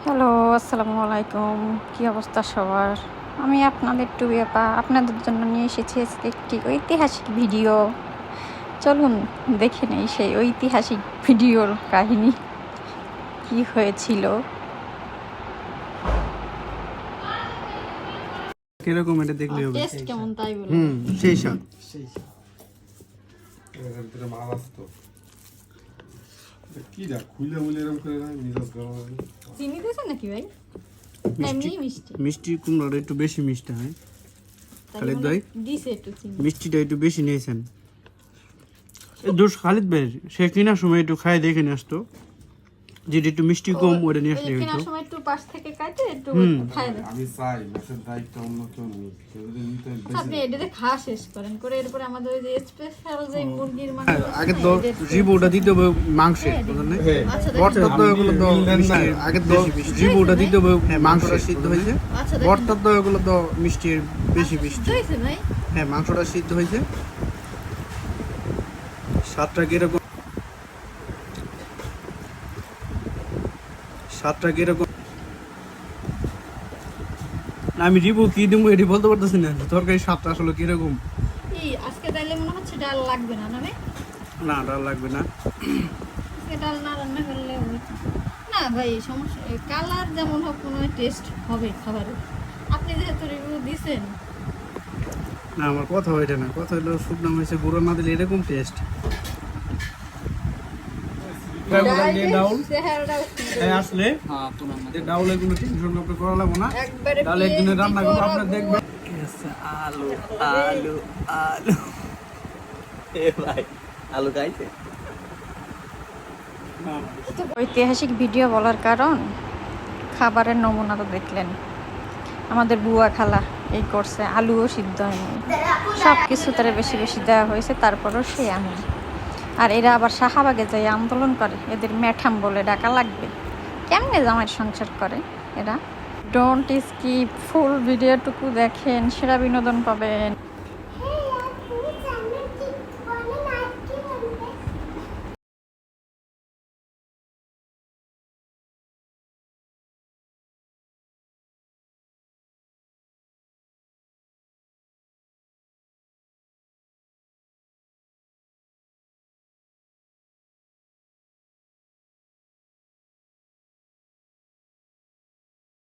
Hello, আসসালামু আলাইকুম। কী অবস্থা সবার? আমি আপনাদের টুবিয়াপা আপনাদের জন্য নিয়ে এসেছি আজকে একটি ঐতিহাসিক ভিডিও। চলুন দেখে নেই সেই ঐতিহাসিক ভিডিওর কাহিনী কি হয়েছিল। কিরকম এটা দেখলে হবে? টেস্ট কেমন তাই বলুন। সেই সব এর ভিতরে মাল আসতো কি যা খুলে মুলে এরকম করে না মিজাজ গরম হয়। চিনি দিয়েছেন নাকি ভাই? এমনি মিষ্টি মিষ্টি কুমড়াটা একটু বেশি মিষ্টি হয়। খালিদ ভাই দিছে একটু চিনি। মিষ্টিটা একটু বেশি নিয়েছেন। এই দোষ খালিদ ভাই, সে কেনার সময় একটু খাই দেখে নিয়ে আসতো, যেটা একটু মিষ্টি কম ওটা নিয়ে আসলে কেনার হতো। সময় একটু পাশ থেকে কাটে একটু খাই দেন। আমি চাই মাছের দায়িত্ব অন্য কেউ নেই, কেউ যদি নিতে বেশি আপনি এটাতে খাওয়া শেষ করেন করে এরপরে আমাদের ওই যে স্পেশাল যে মুরগির মাংস আগে তো জিবোটা দিতে হবে মাংসে, বুঝলেন না? বর্তা তো এগুলো তো মিষ্টি, আগে তো জিবোটা দিতে হবে মাংসটা সিদ্ধ হয়েছে। বর্তা তো এগুলো তো মিষ্টির বেশি মিষ্টি। হয়েছে ভাই। হ্যাঁ, মাংসটা সিদ্ধ হয়েছে। স্বাদটা কিরকম? স্বাদটা কিরকম? না, আমি রিভিউ কি দিব এটি বলতে পারতেছি না। তরকারি স্বাদটা আসলে কিরকম? এই আজকে তাইলে মনে হচ্ছে ডাল লাগবে না না ভাই? না, ডাল লাগবে না। আজকে ডাল না রান্না করলে না ভাই সমস্যা, কালার যেমন হোক কোনো টেস্ট হবে খাবারের। আপনি যেহেতু রিভিউ দিছেন। না, আমার কথা ওইটা না, কথা হলো শুকনো হয়েছে গুঁড়ো না দিলে এরকম টেস্ট। আসলে ডাউলে কোনো টেনশন আপনি করা লাগবে না। ডাউলে একদিনে রান্না করবো, আপনার দেখবেন। আলু আলু আলু ভাই আলু খাইছে। ঐতিহাসিক ভিডিও বলার কারণ খাবারের নমুনা তো দেখলেন, আমাদের বুয়া খালা এই করছে, আলুও সিদ্ধ হয়নি, সব কিছু তারা বেশি বেশি দেওয়া হয়েছে, তারপরও সে আমি। আর এরা আবার শাহবাগে যাই আন্দোলন করে, এদের ম্যাঠাম বলে ডাকা লাগবে। কেমনে জামাইয়ের সংসার করে এরা? ডোন্ট স্কিপ, ফুল ভিডিওটুকু দেখেন, সেরা বিনোদন পাবেন।